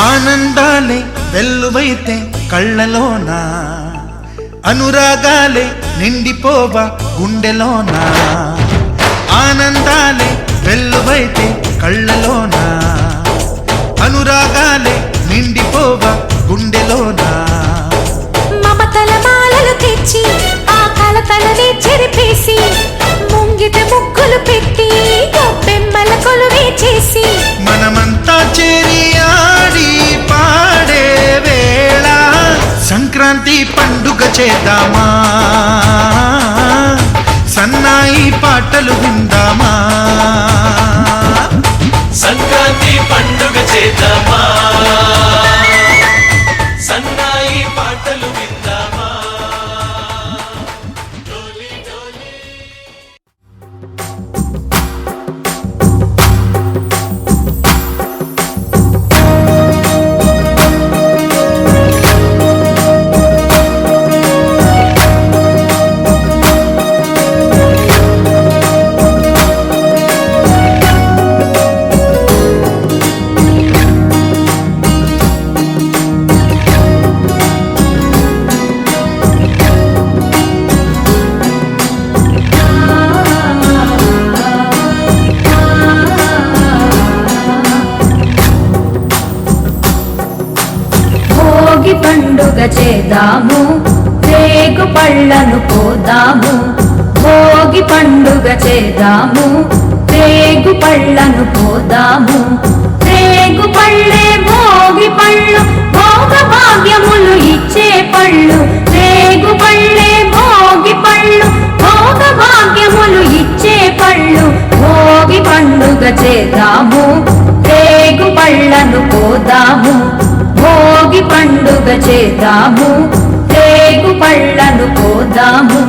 ఆనందాలే వెల్లువైతే కళ్ళలోనా, అనురాగాలే నిండిపోవా గుండెలోనా. ఆనందాలే వెల్లువైతే కళ్ళలోనా, అనురాగాలే నిండిపోవా గుండెలోనా. మమతల మాలలు తెచ్చి ఆ కలతలని చెరిపేసి, ముంగిట ముగ్గులు పెట్టి బెమ్మల కొలువే చేసి, మనమంతా చేరి ఆడి పాడే వేళ సంక్రాంతి పండుగ చేద్దామా, సన్నాయి పాటలు విందామా. సంక్రాంతి పండుగ చేద్దామా, సన్నాయి పాటలు విందామా. పండుగ చేద్దాము, రేగు పళ్ళను పోదాము. భోగి పండుగ చేద్దాము, రేగు పళ్ళను పోదాము. రేగు పళ్ళే భోగి పళ్ళు, భోగ భాగ్యములు ఇచ్చే పళ్ళు. రేగు పళ్ళే భోగి పళ్ళు, భోగ భాగ్యములు ఇచ్చే పళ్ళు. భోగి పండుగ చేద్దాము, రేగు పళ్ళను పోదాము. భోగి పండుగ చేద్దాము, రేగు పళ్ళను పోదాము.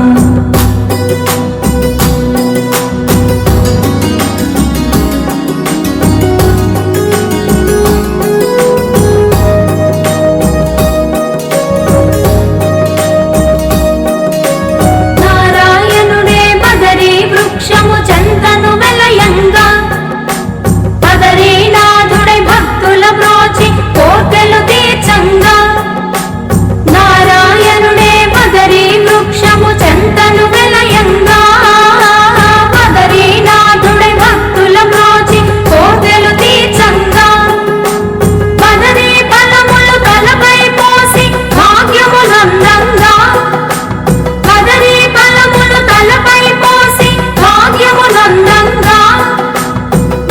నారాయణుడే బదరీ వృక్షము చెంతను వెలయంగా, బదరీనాథుడై భక్తుల బ్రోచి కోర్కెలు తీర్చంగా. నారాయణుడే బదరీ వృక్షము చెంతను వెలయంగా, బదరీనాథుడై భక్తుల బ్రోచి కోర్కెలు తీర్చంగా. బదరీ ఫలములు తలపై పోసి భాగ్యములందంగా, బదరీ ఫలములు తలపై పోసి భాగ్యములందంగా.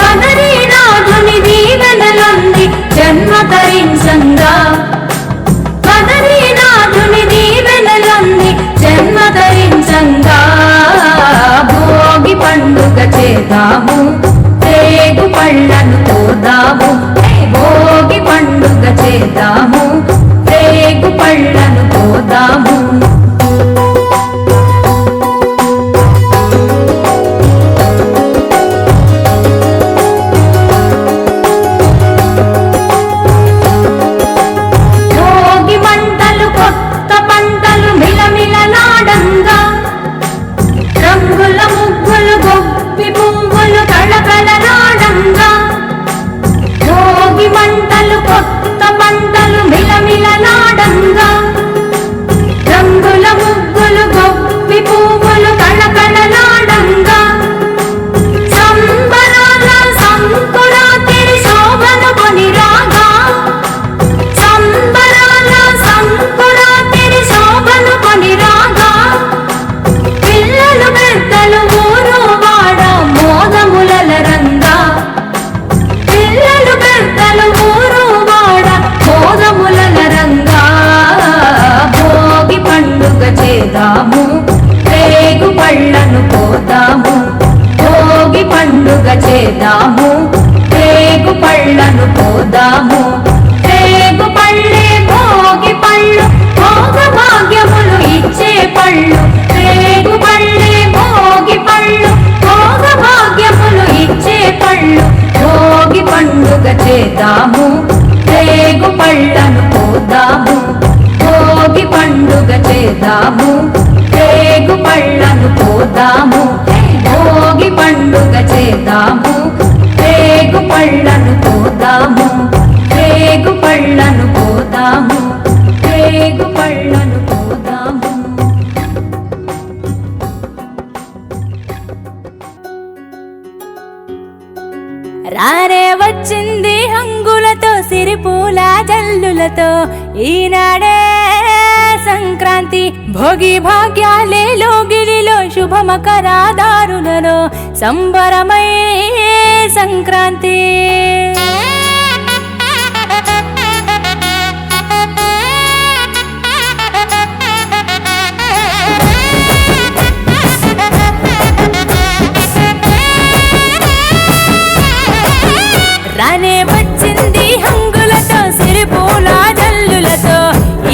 బదరీనాథుని దీవెనలొంది జన్మ ధరించంగా, బదరీనాథుని దీవెనలొంది జన్మ ధరించంగా. భోగి పండుగ చేద్దాము, రేగు పళ్ళను పోదాము. భోగి పండుగ చేద్దాము, రేగు పళ్ళను పోదాము. భోగి మంటలు కొత్త పంటలు మిలమిలలాడంగా, రంగుల ముగ్గులు గొప్పి పువ్వులు కళకళలాడంగా. భోగి మంటలు కొత్త పంటలు మిలమిలలాడంగా, రంగుల ముగ్గులు గొప్పి పువ్వులు కళకళలాడంగా. సంబరాల సంకురాతిరి శోభను కొనిరాగా, సంబరాల సంకురాతిరి శోభను కొనిరాగా. పిల్లలు పెద్దలు ఊరు వాడ మోదములరంగా, పిల్లలు పెద్దలు ఊరు వాడ మోదములరంగా. భోగి పండుగ చేద్దాము, రేగు పళ్ళను పోదాము. భోగి పండుగ చేద్దాము, రేగు పళ్ళను పోదాము. రేగు పళ్ళే భోగి పళ్ళు, భోగ భాగ్యములు ఇచ్చే పళ్ళు. రేగు పళ్ళే భోగి పళ్ళు, భోగ భాగ్యములు ఇచ్చే పళ్ళు. భోగి పండుగ చేద్దాము, రేగు పళ్ళను పోదాము. భోగి పండుగ చేద్దాము, రేగు పళ్ళను పోదాము. భోగి పండుగ చేద్దాము, రేగు పళ్ళను పోదాము. రేగు పళ్ళను పోదాము రేగు పళ్ళను పోదాము. రానే వచ్చింది హంగులతో సిరిపూల జల్లులతో ఈనాడే సంక్రాంతి భోగి భాగ్యాలే లోగిలిలో శుభ మకరాదారులలో సంబరమై సంక్రాంతి. రానే వచ్చింది హంగులతో సిరిపూల జల్లులతో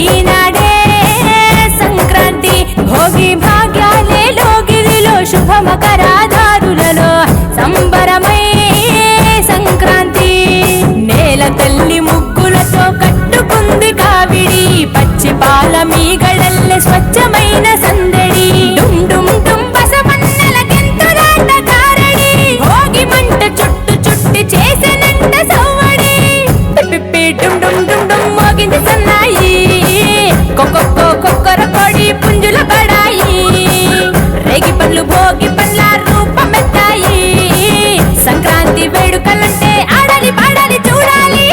ఈనాడే సంక్రాంతి భోగి భాగ్యాలే లోగిలిలో శుభ మకరాదారులలో సంబరమై సంక్రాంతి. నేల తల్లి ముగ్గులతో కట్టుకుంది కావిడి పచ్చి పాల మీగడల్లె స్వచ్ఛమైన సందడి డుమ్ డుమ్ డుమ్ బసవన్నెల గెంతులాట కారడి భోగి మంట చుట్టు చుట్టి చేసెనంట సవ్వడి పిప్పి డుమ్ డుమ్ డుమ్ డుమ్ మోగింది సన్నాయి కొక్కొక్కో కొక్కర కొడి పుంజుల బడాయి రేగి పండ్లు భోగి పండ్ల రూపమెత్తాయి సంక్రాంతి వేడుకలంటే ఆడాలి పాడాలి చూడాలి.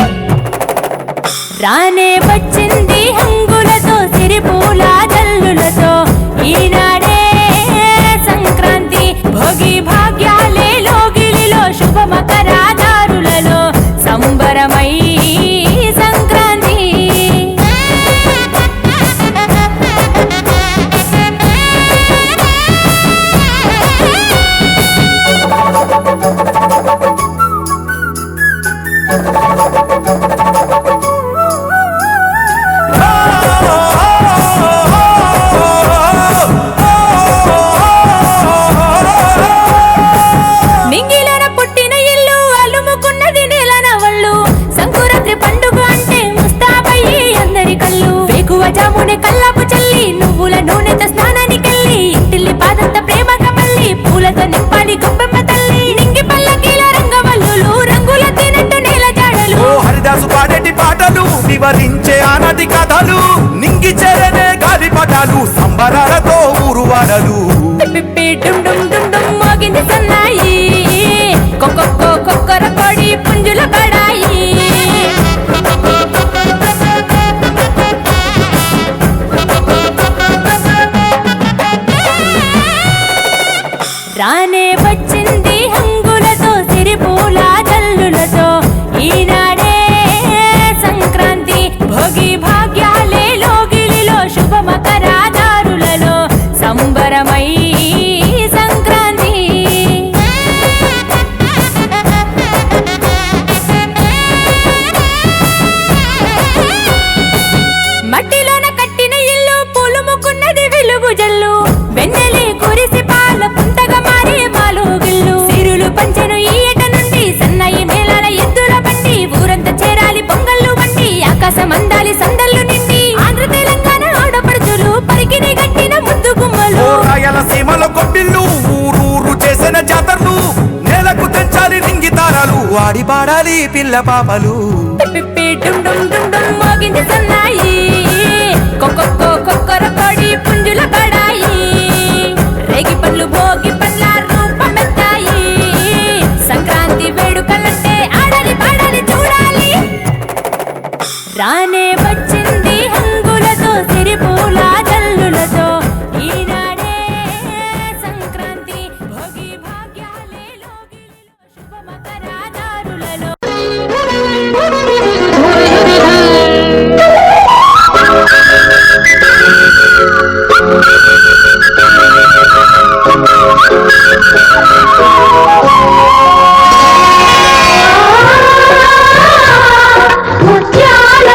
రానే వచ్చింది హంగులతో సిరిపూల జల్లులతో ఈనాడే సంక్రాంతి భోగి భాగ్యాలే లోగిలిలో శుభ మకరాదారులలో సంబరమై సంక్రాంతి. నింగిలోన పుట్టిన ఇల్లు అలుముకున్నది నేలన వళ్ళు సంకురాత్రి పండుగ అంటే ముస్తాబయ్యి అందరి కళ్ళు వేకువ జామునే కల్లాపు చల్లి నువ్వుల నూనెతో స్నానానికెళ్ళి ఇంటిల్లి పాదంత ప్రేమగా మళ్ళీ పూలతో నింపాలి గొప్పమ్మ తల్లి నింగి పల్లకీల రంగవల్లులు రంగుల తినట్టు నేల జాడలు ఓ హరిదాసు పాడేటి పాటలు వివరించే ఆనాటి కథలు నింగి చెరనే గాలి పటాలు సంబరాలతో ఊరువాడలు పిప్పి డుమ్ డుమ్ డుమ్ డుమ్ మోగింది సన్నాయి కొక్కొక్కో కొక్కర కొడి పుంజుల బడాయి రానే వచ్చింది హంగులతో సిరిపూల జల్లులతో ఈనాడే సంక్రాంతి భోగి భాగ్యాలే లోగిలిలో శుభ మకరాదారులలో సంబరమై సంక్రాంతి. మట్టిలోన కట్టిన ఇల్లు పులుముకున్నది వెలుగు జల్లు వెన్నెలి కురిసి పాల పుంతగా మారి మాలుగిల్లు సిరులు పంచెను ఈ ఏట నుండి సన్నాయి మేళాల ఎద్దుల బండి ఊరంతా చేరాలి పొంగళ్ళు వండి ఆకాశం అందాలి సందళ్ళు నిండి ఆంధ్ర తెలంగాణ ఆడపడుచులు పరికిని గట్టిన ముద్దు గుమ్మలు ఓ రాయలసీమలో కొబ్బిళ్ళు ఊరూరు చేసిన జాతరలు నేలకు తెంచాలి రింగి తారాలు ఆడి పాడాలి పిల్ల పాపలు పిప్పి డుమ్ డుమ్ డుమ్ డుమ్ మోగింది సన్నాయి కొక్కొక్కో కొక్కర కొడి పుంజుల బడాయి రేగి పండ్లు భోగి పండ్ల రూపమెత్తాయి సంక్రాంతి వేడుకలంటే ఆడాలి పాడాలి చూడాలి. రానే వచ్చింది హంగులతో సిరిపూల జల్లులతో ఈనాడే సంక్రాంతి భోగి భాగ్యాలే లోగిలిలో శుభ మకరాదారులలో ముత్యాల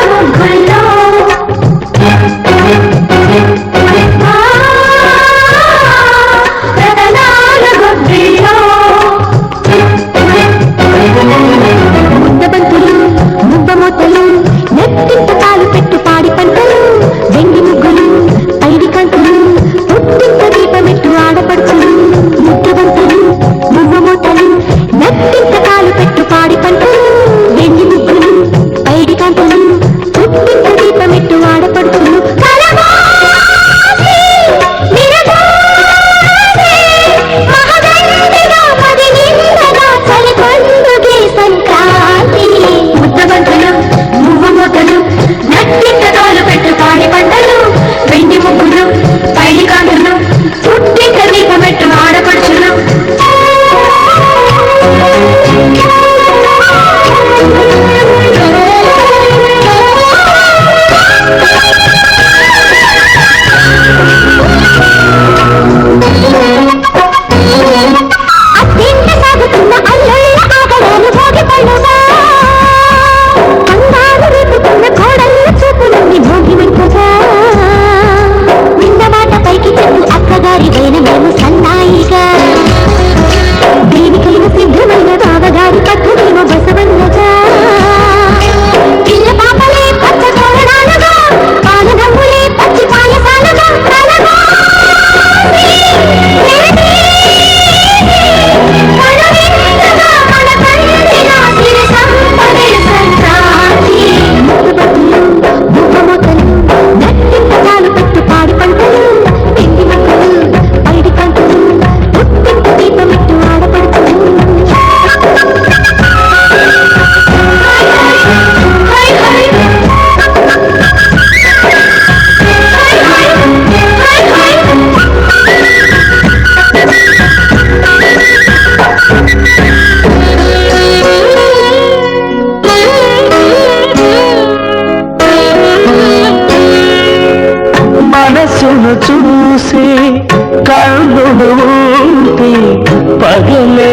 పగలే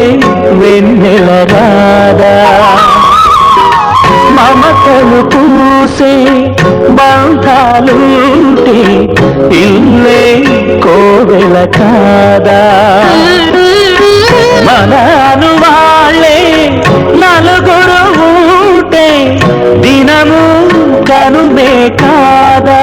వెన్నెల రాదా మమతలు పూసే బంధాలుంటి ఇల్లే కోవెల కాదా మనను వాళ్ళే నలుగురు ఉంటే దినము కనుమే కాదా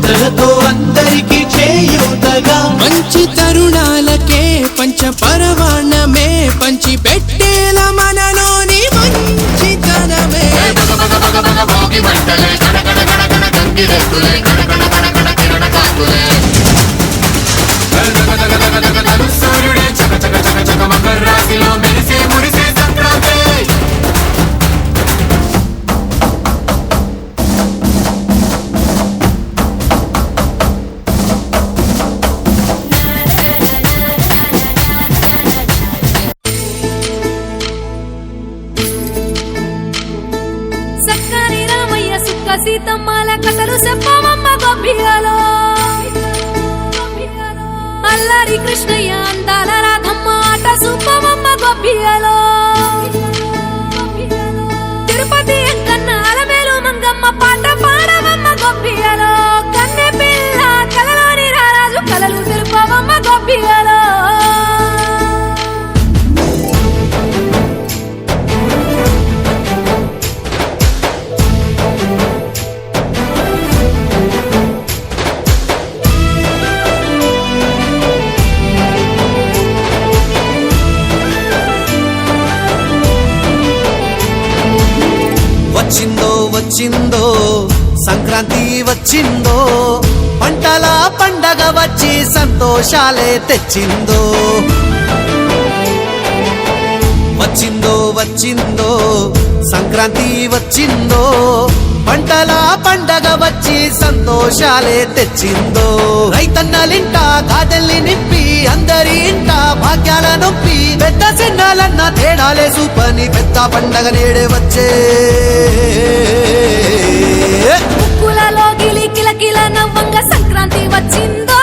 తలతో అందరికి చేయూతగా మంచి తరుణాలకే పంచ పరవాణమే పంచి పెట్టేల మనలోని మంచితనమే భోగి మంటలే కడకడ కడకడ గంగిరెద్దులే కడకడ కడకడ కిరణ కాకులే సూర్యుడే చక చక చక చక మకర రాశిలో మెరిసే మురిసే సంక్రాంతి సీతమ్మల కథలు చెప్పవమ్మ గొప్పియాలో అల్లరి కృష్ణయ్య అందాల రాధమ్మ ఆట సూపవమ్మ గొప్పియాలో తిరుపతి ఎంకన్న అలమేలు మంగమ్మ పాట పాడవమ్మ గొప్పియాలో కన్నె పిల్ల కలలోని రారాజు కలలు తెలుపవమ్మ గొప్పియాలో వచ్చిందో వచ్చిందో సంక్రాంతి వచ్చిందో పంటల పండగ వచ్చి సంతోషాలే తెచ్చిందో వచ్చిందో వచ్చిందో సంక్రాంతి వచ్చిందో పంటల పండగ వచ్చి సంతోషాలే తెచ్చిందో రైతన్నలింట గాదెల్ని నింపి అందరి ఇంట భాగ్యాల నొప్పి పెద్ద చిన్నాలన్న తేడాలే చూపని పెద్ద పండగ నేడే వచ్చే ముక్కులలో గిలి కిలకిల నవ్వంగా సంక్రాంతి వచ్చిందో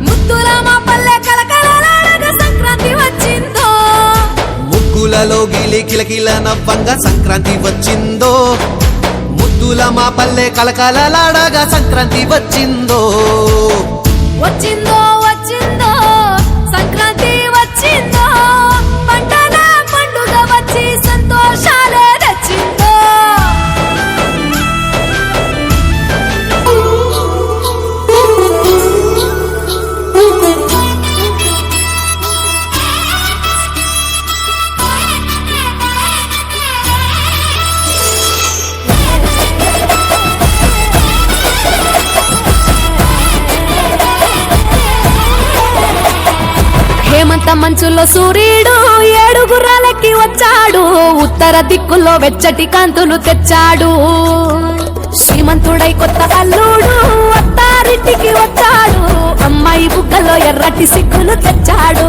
ముద్దుల మా పల్లె కలకలలాడగా సంక్రాంతి వచ్చిందో ముగ్గులలో గిలి కిలకిల నవ్వంగా సంక్రాంతి వచ్చిందో ముద్దుల మా పల్లె కలకలలాడగా సంక్రాంతి వచ్చిందో వచ్చిందో వచ్చిందో సంక్రాంతి వచ్చిందో పంటల పండుగ వచ్చి సంతోషాలే తెచ్చిందో హేమంత మంచులో సూర్యుడు ఏడుగురాలకి వచ్చాడు ఉత్తర దిక్కుల్లో వెచ్చటి కాంతులు తెచ్చాడు శ్రీమంతుడై కొత్త అల్లుడు అత్తారింటికి వచ్చాడు అమ్మాయి బుగ్గలో ఎర్రటి సిగ్గులు తెచ్చాడు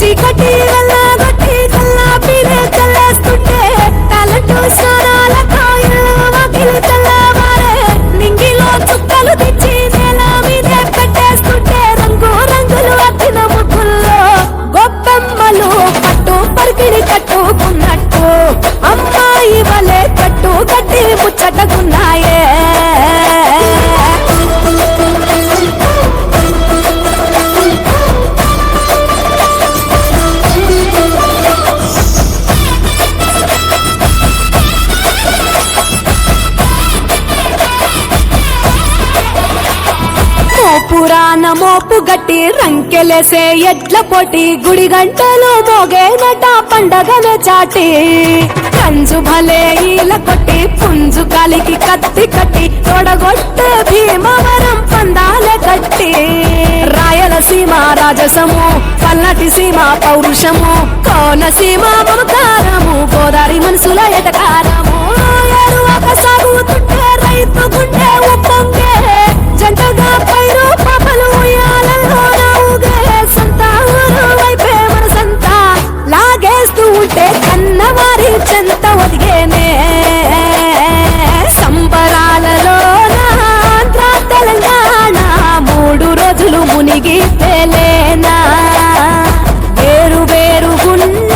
చీకటి వెళ్ళగొట్టి కల్లాపిరే చల్లేస్తుంటే తలటు స్వరాలతో ఇల్లు వాకిలి తెల్లవారే నింగిలో చుక్కలు తెచ్చి నేల మీదే పెట్టేస్తుంటే రంగు రంగులు అద్దిన ముగ్గుల్లో గొప్పమ్మలు పట్టు పరికిడి కట్టుకున్నట్టు అమ్మాయి వలె కట్టు కట్టి ముచ్చటకున్నాయే పురాణ మోపు గట్టి రంకెలేసే ఎడ్ల పొటి గుడి గంటలు మోగేనట పండగనే చాటి కంజు భలే ఈల కొట్టి పుంజు కాలికి కత్తి కట్టి తొడగొట్టే భీమవరం పందాలే కట్టి రాయలసీమ రాజసము పల్నాటి సీమ పౌరుషము కోనసీమ మమకారము గోదావరి మనసుల ఎటకారము ఎరువక సాగుతుంటే రైతు గుండె ఉప్పొంగే జంటగా పైరు పాపలు ఉయ్యాలలో ఊగే సంత ఊరు వైపే మనసంత లాగేస్తూ ఉంటే కన్నవారి చెంత ఒదిగేనే సంబరాలలో ఆంధ్ర తెలంగాణ 3 రోజులు మునిగి తేలేనా వేరు వేరుగున్న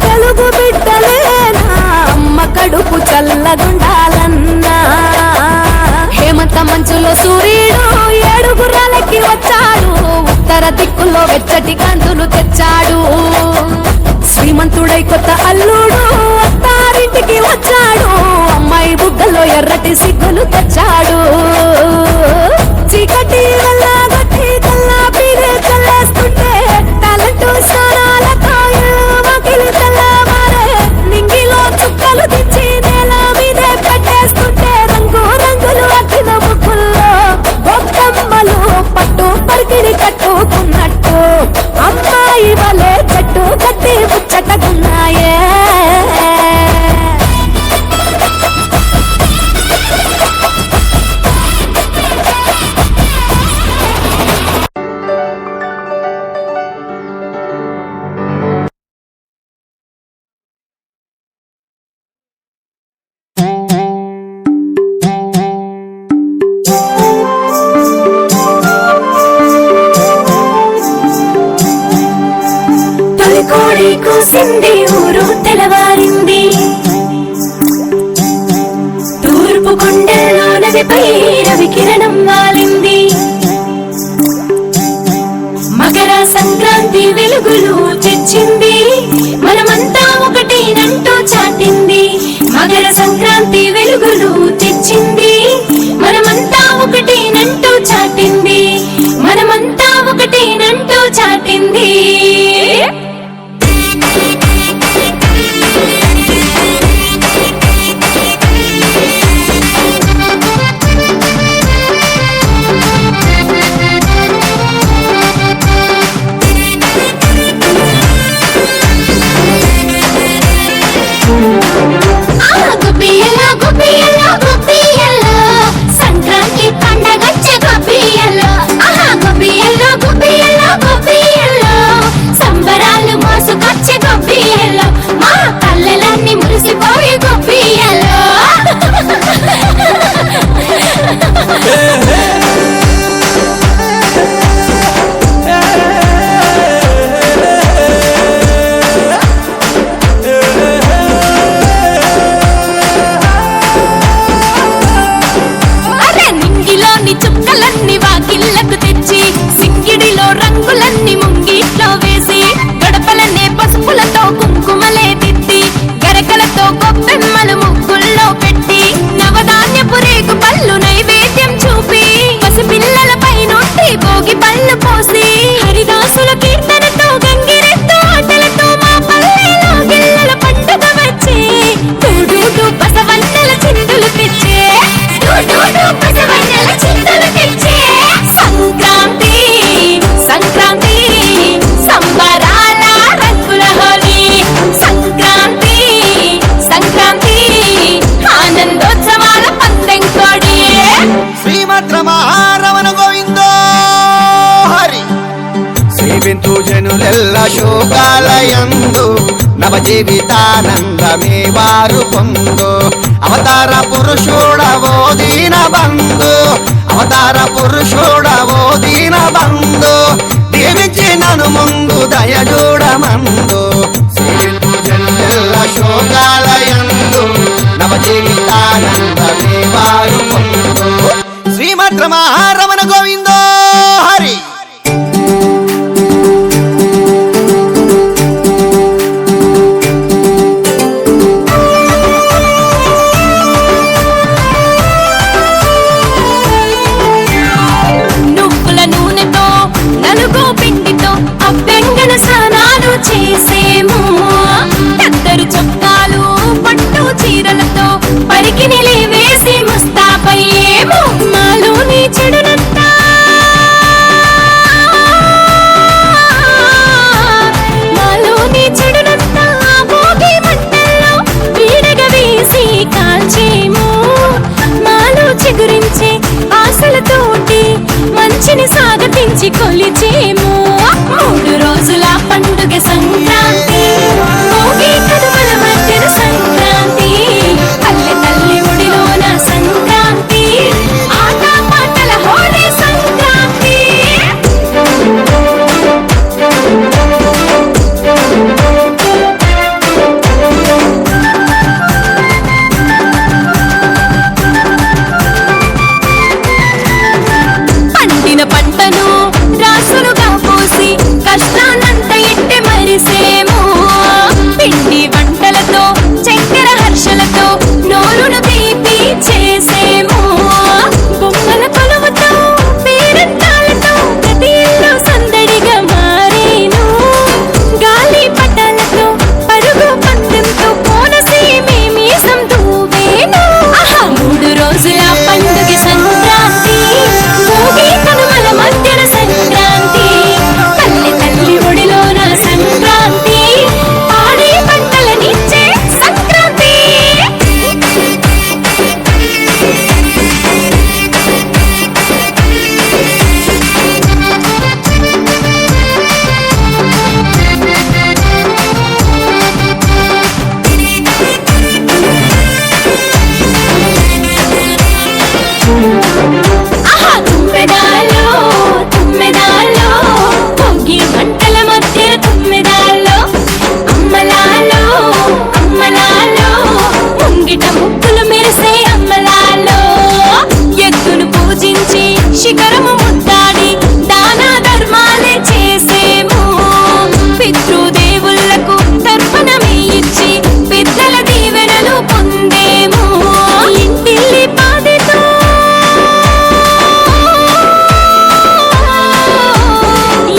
తెలుగు బిడ్డలేనా అమ్మ కడుపు చల్లగుండాలన్నా హేమంత మంచులో సూర్యుడు ఏడుగురాలకి వచ్చాడు ఉత్తర దిక్కుల్లో వెచ్చటి కాంతులు తెచ్చాడు శ్రీమంతుడై కొత్త అల్లుడు అత్తారింటికి వచ్చాడు అమ్మాయి బుగ్గల్లో ఎర్రటి సిగ్గులు తెచ్చాడు చీకటి వెళ్ళగొట్టి కల్లాపిరే చల్లేస్తుంటే తలంటూ స్వరాలతో ఇల్లు వాకిలి తెల్లవారే నింగిలో చుక్కలు తెచ్చి నేల మీదే పెట్టేస్తుంటే రంగు రంగులు అద్దిన ముగ్గుల్లో గొప్పమ్మలు పట్టు పరికిడి కట్టుకున్నట్టు అమ్మాయి వలె చెట్టు కట్టి ముచ్చటకున్నాయే కోడి కూసింది ఊరు తెలవారింది తూర్పు కొండలో నదిపై రవి కిరణం వాలింది మకర సంక్రాంతి వెలుగులు తెచ్చింది మనమంతా ఒకటేనంటూ చాటింది మకర సంక్రాంతి వెలుగులు తెచ్చింది మనమంతా ఒకటేనంటూ చాటింది మనమంతా ఒకటేనంటూ చాటింది సేవింతు జనులెల్ల శోకాలయందు నవ జీవితానందమే వారు పొందు అవతార పురుషుడవో దీన బంధు అవతార పురుషుడవో దీన బంధు దీవించి నను ముందు దయజూడమందు సేవింతు జనులెల్ల శోకాలయందు నవ జీవితానందమే వారు పొందు శ్రీమద్ రమణ గోవిందో హరి. నువ్వుల నూనెతో నలుగో పిండితో అభ్యంగన స్నానాలు చేసేము పెద్దరు చొక్కాలు పట్టు చీరలతో పరికినిలి వేసి ముస్తాబయ్యేము మాలోని చెడునంతా మాలోని చెడునంతా భోగి మంటల్లో వీడగ వేసి కాల్చేము మాలో చిగురించే ఆశలతోటి మంచిని సాగతించి కొలిచేము 3 రోజుల పండుగ సంక్రాంతి భోగి కనుమల మధ్యన సంక్రాంతి పల్లె తల్లి ఒడిలోన సంక్రాంతి ఆట పాటల హోలీ సంక్రాంతి. పండిన పంటను రాసులుగా పోసి కష్టాన్నంత ఎట్టి మరిసేము పిండి వంటలతో చక్కెర హర్షలతో నోరును తీపి చేసేము బొమ్మల కొలువుతో పేరంటాలతో ప్రతి ఇల్లు సందడిగా మారేను గాలి పటాలతో పరుగు పందెంతో కోనసీమే మీసం దూవేను 3 రోజుల పండుగ సంక్రాంతి భోగి కనుమల మధ్యన సంక్రాంతి పల్లె తల్లి ఒడిలోన సంక్రాంతి పాడి పంటలనిచ్చే సంక్రాంతి. తుమ్మెదాలో తుమ్మెదాలో భోగి మంటల మధ్య తుమ్మెదాలో అమ్మలాలో అమ్మలాలో ముంగిట ముక్కులు మెరిసే అమ్మలాలో ఎద్దును పూజించి శిఖరము ముద్దాడి దాన ధర్మాలే చేసేము పితృదేవుళ్లకు తర్పణమే ఇచ్చి పెద్దల దీవెనలు పొందేము ఇంటిల్లి పాదితో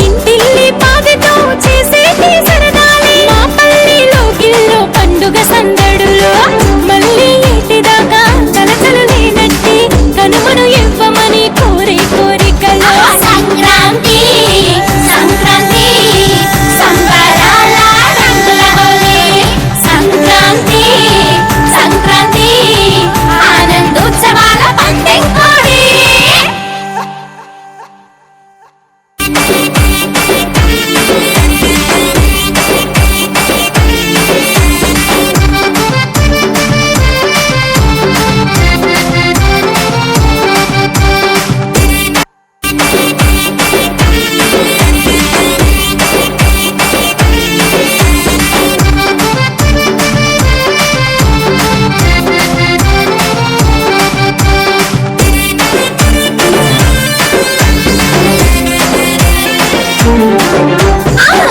ఇంటిల్లి పాదితో చేసేటి సరదాలే మా పల్లెలో గిల్లో పండుగ సందడులో మళ్ళీ ఏటిదాకా తలతలు లేనట్టి కనుమను ఇవ్వమని కోరే కోరికలో సంక్రాంతి సంక్రాంతి సంబరాల రంగుల హోలీ సంక్రాంతి సంక్రాంతి ఆనందోత్సవాల పందెం కోడి.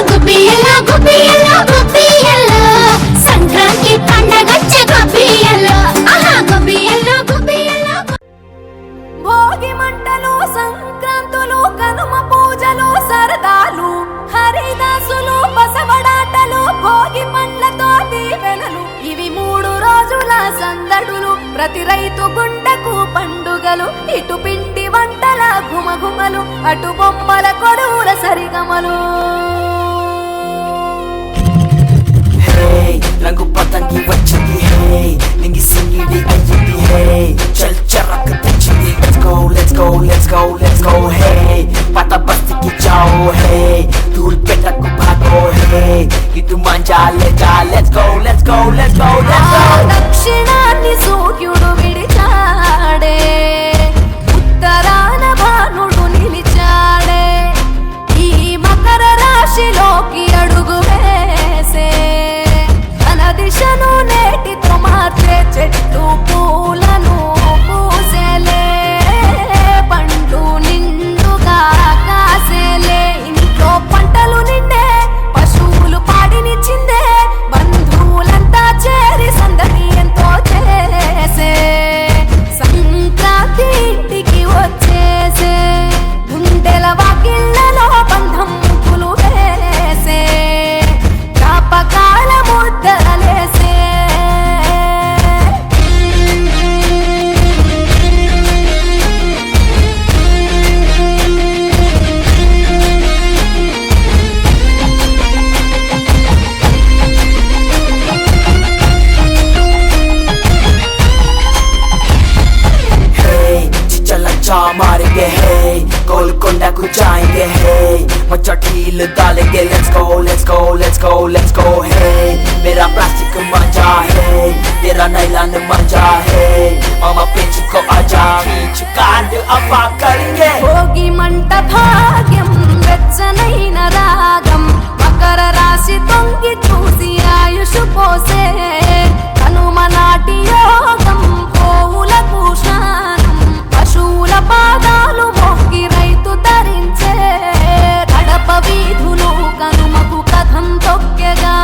గుబ్బియల్లో గుబ్బియల్లో గుబ్బియల్లో సంక్రాంతి పండగొచ్చే గుబ్బియల్లో గుబ్బియల్లో గుబ్బియల్లో భోగి మంటలు సంక్రాంతులు కనుమ పూజలు సరదాలు హరిదాసులు బసవడాటలు భోగి పండ్లతో దీవెనలు ఇవి 3 రోజుల సందడులు ప్రతి రైతు గుండెకు పండుగలు ఇటు పిండి వంటల ఘుమఘుమలు అటు బొమ్మల కొడువుల సరిగమలు. రంగు పతంగి వచ్చింది హే నింగి సింగిడి అయ్యింది హే చల్ చరక్ తెచ్చింది let's go let's go let's go let's go hey పాత బస్తీకి జాओ hey ధూల్ ढील डालेंगे let's go let's go let's go let's go hey मेरा प्लास्टिक मजा है तेरा नाइलॉन मजा है मामा पिंच को आजा खींच कांड अफा करेंगे భోగి మంట భాగ్యం వెచ్చనైన రాగం మకర రాశి తొంగి చూసి ఆయుష్ పోసే కనుమ నాటి యోగం పోవులకు శానం పశువుల పాదాలు మొక్కి రైతు ధరించే కడప వీధులు కనుమకు కథం తొక్కెగా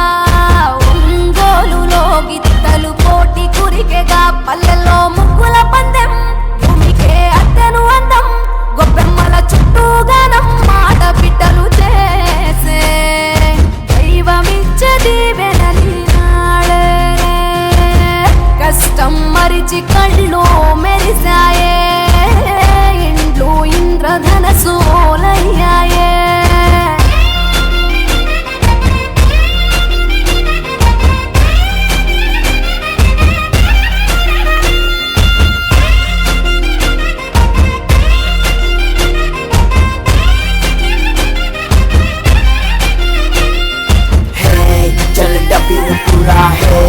ఒంగోలులో గిత్తలు పోటీ కురికెగా పల్లెల్లో ముగ్గుల పందెం భూమికే అద్దెను అందం గొప్పెమ్మల చుట్టూ గానం మాట బిడ్డలు చేసే దైవమిచ్చే దీవెనని నాడే కష్టం మరిచి కళ్ళు మెరిసాయే ఇండ్లు ఇంద్రధనసోలయ్యాయే पूरा है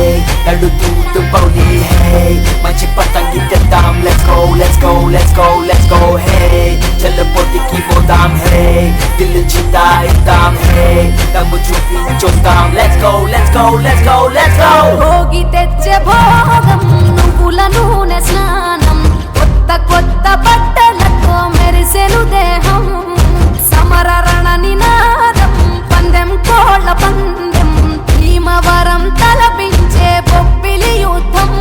लड्डू दूध पौली है मच्छी पतंगी दाम let's go let's go let's go let's go hey चल पोती की वो दाम है दिल जीता एक दाम है दम चुपी जो दाम let's go let's go let's go let's go Bhogi తెచ్చే భోగం నువ్వుల నూనె స్నానం కొత్త కొత్త బట్టలతో మెరిసెను దేహం సమర రణ నినాదం పందెం కోళ్ళ పందెం భీమవరం తలపించే బొబ్బిలి యుద్ధం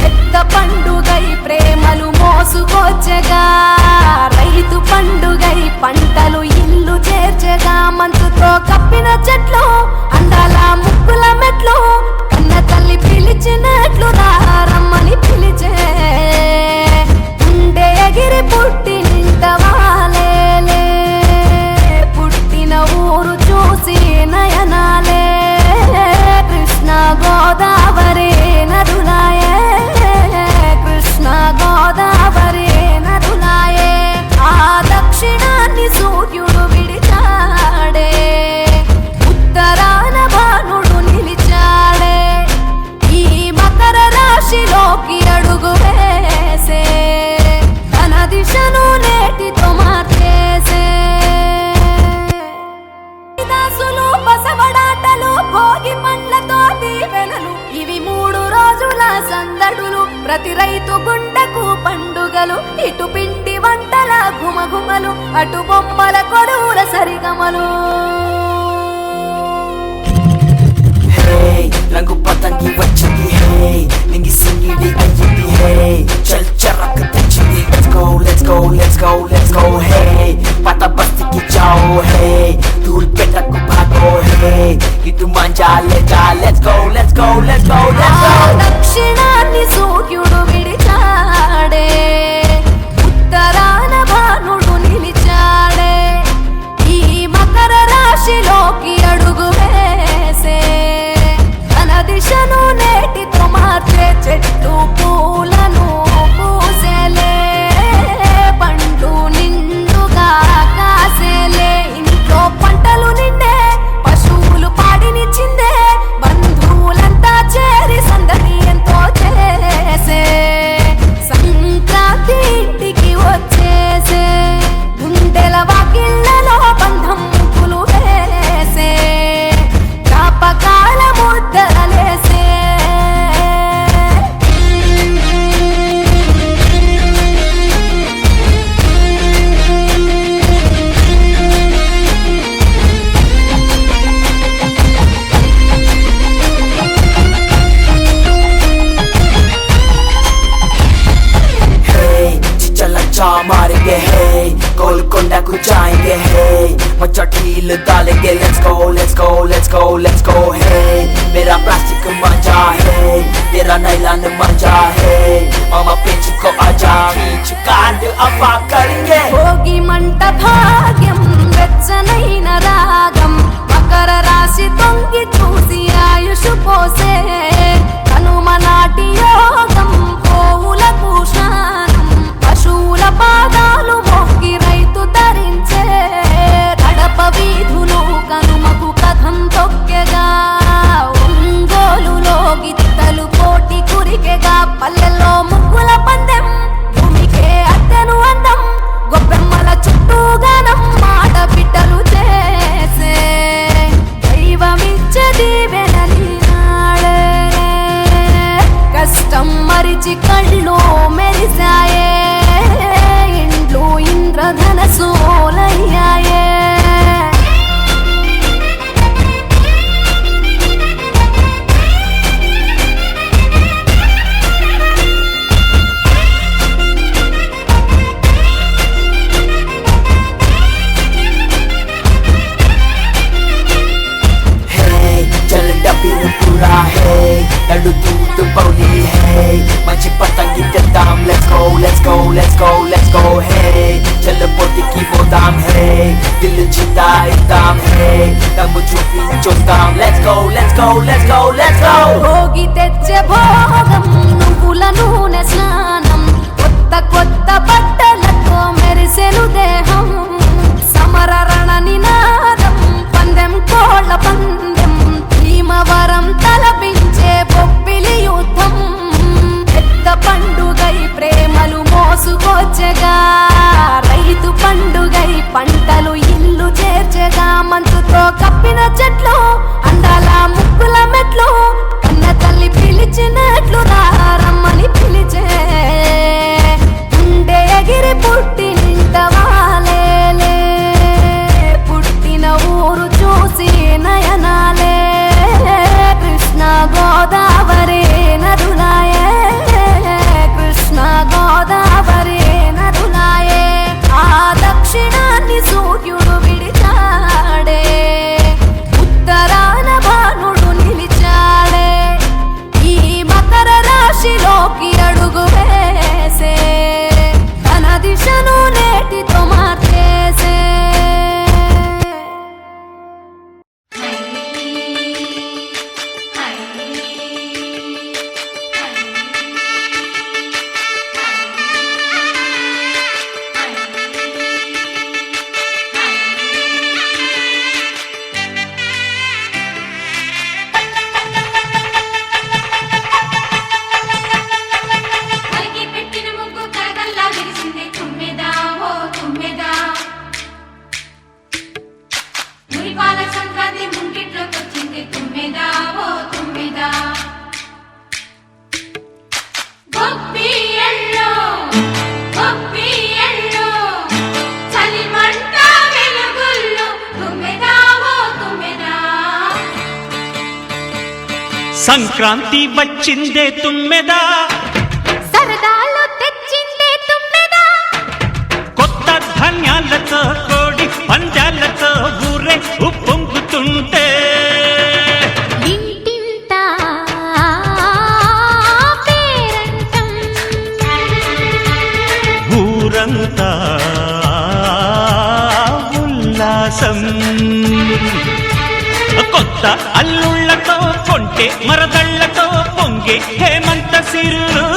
పెద్ద పండుగై ప్రేమలు మోసుకొచ్చగా రైతు పండుగై పంటలు ఇల్లు చేర్చగా మంచుతో కప్పిన చెట్లు అందాల ముక్కుల మెట్లు కన్న తల్లి పిలిచినట్లు రమ్మని పిలిచే ఉండే ఎగిరి పుట్టి నింట వాలేలే పుట్టిన ఊరు చూసి నయనాలే కృష్ణ గోదావరి నదులాయే కృష్ణ గోదావరి నదులాయే ఆ దక్షిణాన్ని సూర్యుడు విడిచాడే ఉత్తరాన భానుడు నిలిచాడే ఈ మకర రాశిలోకి అడుగు వేసే తన దిశను నేటితో మార్చేసే దాసులు బసవడాటలు భోగి పండ్లతో దీవెనలు ఇవి 3 రోజుల సందడులు ప్రతి రైతు గుండెకు పండుగలు ఇటు పిండి వంటల గుమగుమలు అటు బొమ్మల కొడువుల సరిగమలు hey रंग पतंगी बच्ची है निंगी सिंगीडी अय्यी है चल चरक तंगी let's go let's go let's go let's go hey पता बस्ती की जाओ hey धूल पे तक भागो hey इतु मंजा ले जा let's go let's go let's go let's go దక్షిణాన్ని సూర్యుడు విడిచాడే ఉత్తరాన భానుడు నిలిచాడే ఈ మకర రాశిలోకి అడుగు వేసే తన దిశను నేటితో మార్చే చెట్టు పూలను పూసేలే పండు నిండుగా కాసేలే ఇంట్లో పంటలు నిండే పశువులు పాడినిచ్చిందే బంధువులంతా చేరి సందడి ఎంతో చేసే సంక్రాంతి ఇంటికి వచ్చేసే గుండెల వాకిళ్ళలో బంధం ముగ్గులు వేసే జ్ఞాపకాల ముద్దలేసే मारेंगे है गोलकोंडा को जाएंगे है मच्छर ढील डालेंगे let's go let's go let's go let's go है मेरा प्लास्टिक मजा है तेरा नाइलॉन मजा है मामा पिंच को आजा खींच कांड अफा करेंगे భోగి మంట భాగ్యం వెచ్చనైన రాగం మకర రాశి తొంగి చూసి ఆయుష్ పోసే కనుమ నాటి యోగం పోవులకు శానం పశువుల పాదాలు మొక్కి రైతు ధరించే కడప వీధులు పల్లెల్లో ముగ్గుల పందెం భూమికే అద్దెను అందం గొప్పెమ్మల చుట్టూ గానం మాట బిడ్డలు చేసే దైవమిచ్చే దీవెనని నాడే కష్టం మరిచి కళ్ళు మెరిసాయే ఇండ్లు ఇంద్రధనసూలయ్యాయే నడు దూదు బౌలి హే మంచి పతంగి తెద్దాం let's go let's go let's go let's go hey చల్ల పోటీకి పోదాం హే దిల్ జీతా ఇద్దాం హే దమ్ము చూపించొద్దాం let's go let's go let's go let's go Bhogi తెచ్చే భోగం నువ్వుల నూనె స్నానం కొత్త కొత్త బట్టలతో మెరిసెను దేహం సమర రణ నినాదం పందెం కోళ్ళ పందెం భీమవరం తలపించే బొబ్బిలి యుద్ధం పెద్ద పండుగై ప్రేమలు మోసుకొచ్చగా రైతు పండుగై పంటలు ఇల్లు చేర్చగా మంచుతో కప్పిన చెట్లు అందాల ముక్కుల మెట్లు కన్న తల్లి పిలిచినట్లు రమ్మని పిలిచే ఉండే ఎగిరి పుట్టినింత వాలేలే పుట్టిన ఊరు చూసి నయనాలే కృష్ణ గోదావరి నదులాయే కృష్ణ గోదావరి నదులాయే ఆ దక్షిణాన్ని సూర్యుడు విడిచాడే ఉత్తరాన భానుడు నిలిచాడే ఈ మకర రాశిలోకి అడుగు వేసే తన దిశను నేటితో మార్చేసే పైకి పెట్టిన ముగ్గు కరగల్లా విరిసింది తుమ్మెదా ఓ తుమ్మెదా మురిపాల సంక్రాంతి ముంగిట్లోకి వచ్చింది తుమ్మెదా ఓ తుమ్మెదా గొప్పి ఎల్లో చలిమంట వెలుగుల్లో తుమ్మెదా ఓ తుమ్మెదా సంక్రాంతి వచ్చిందే తుమ్మెదా సరదాలు తెచ్చిందే తుమ్మెదా కొత్త ధాన్యాలతో కోడి పందాలతో ఊరే ఉప్పొంగుతుంటే ఇంటింత పేరంటం ఊరంతా ఉల్లాసం కొత్త అల్లుళ్ళతో కొంటే మరదళ్లతో పొంగే హేమంత సిరులు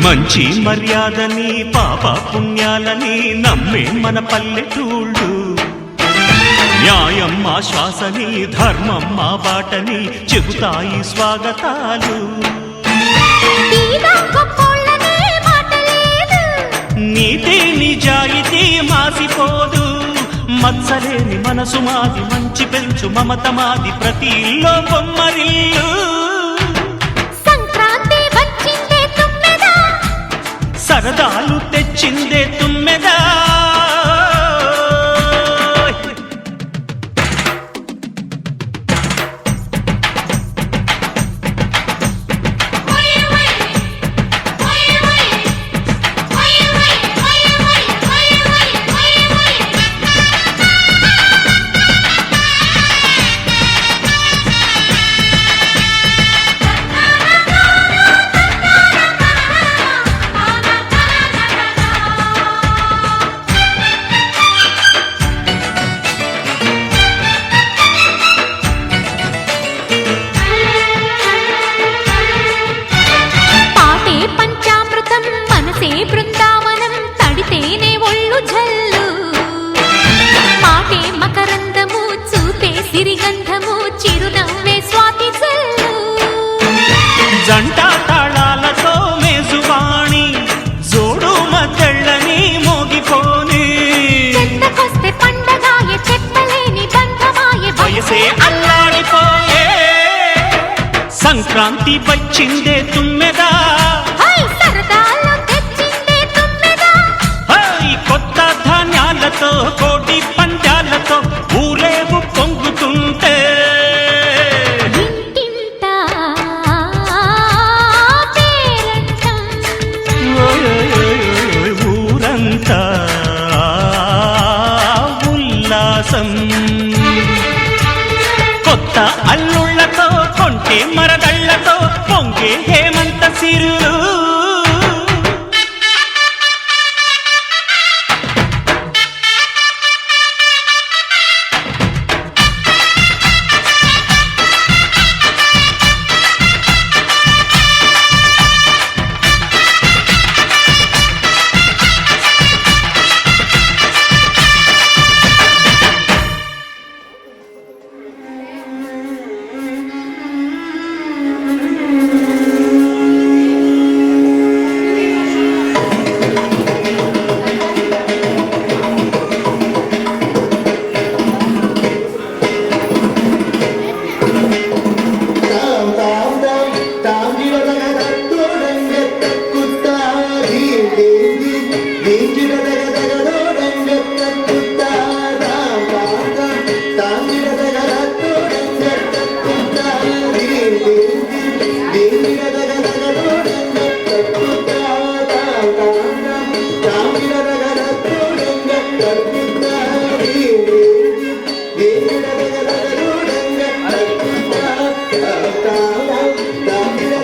మంచి మర్యాదని పాప పుణ్యాలని నమ్మే మన పల్లెటూళ్ళు న్యాయం మా శ్వాసని ధర్మం మా బాటని చెబుతాయి స్వాగతాలు నీతి నిజాయితీ మాసిపోదు మత్సలేని మనసు మాది మంచి పెంచు మమత మాది ప్రతి ఇల్లో బొమ్మరిల్లు సంక్రాంతి వచ్చిందే తుమ్మెదా సరదాలు తెచ్చిందే తుమ్మెదా పాటే పంచామృతం మనసే బృందావనం తడితేనే ఒళ్ళు జల్లు మాటే మకరందము చూపే సిరిగంధము చిరునవ్వే స్వాతి జల్లు జంట తాళాలతో మేజువాణి జోడు మద్దళ్ళని మోగిపోని చెత్తకొస్తే పండగాయ చెప్పలేని బంధమాయ వయసే అల్లాడిపోయే సంక్రాంతి వచ్చిందే తుమ్మెదా హై సరదాలు తెచ్చిందే తుమ్మెదా హై కొత్త ధాన్యాలతో కోటి పందాలతో ఊరేగు పొంగుతుంటే ఇంటింటా పేరంటం ఊరంతా ఉల్లాసం కొత్త అల్లుళ్ళతో కొంటే మరదళ్ళతో పొంగే హేమంత సిరులు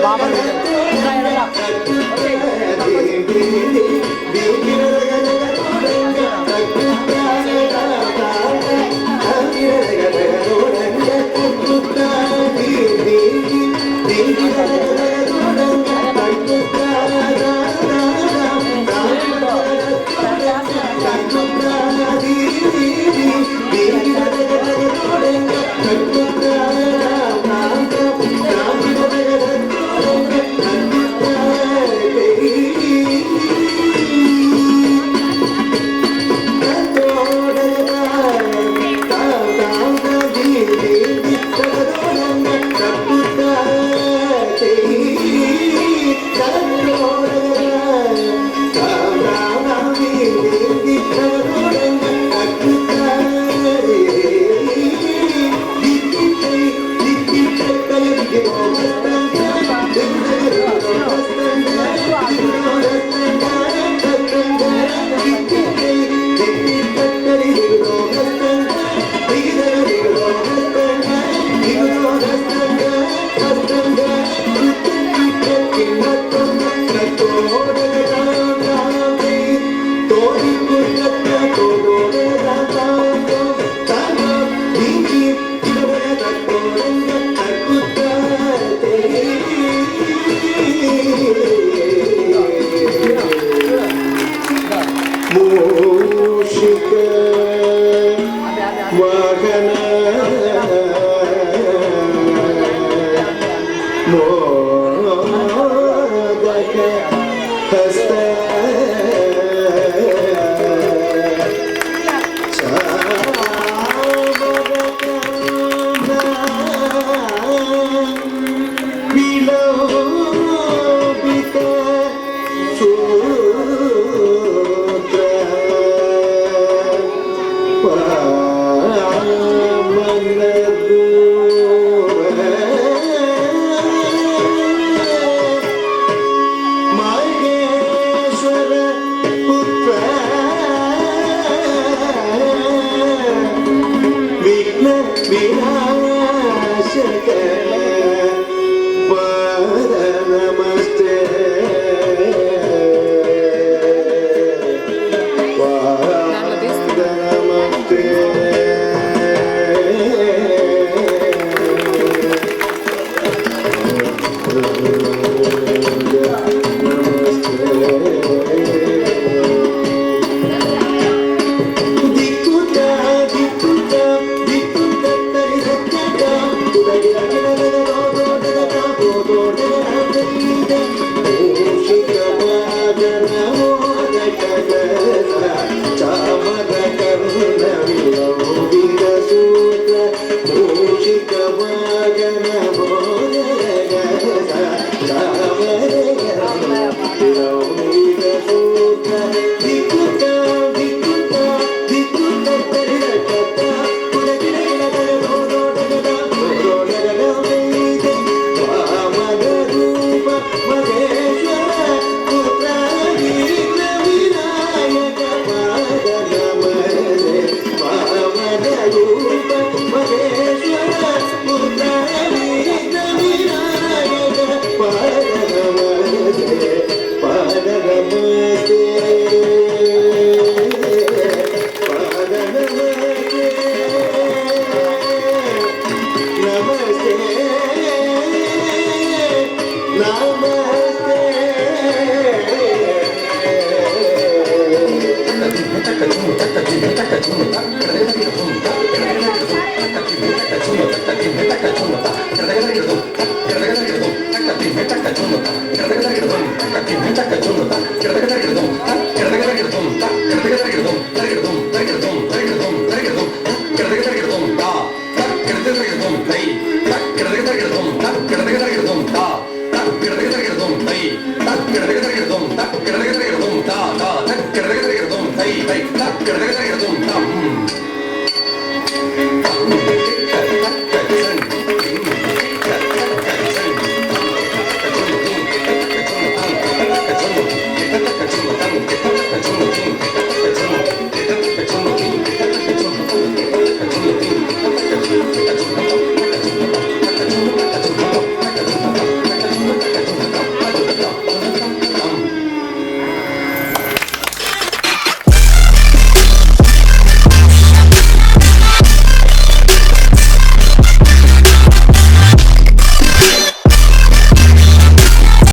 బాబా వినాశక పాద నమస్తే పాద నమస్తే Hey,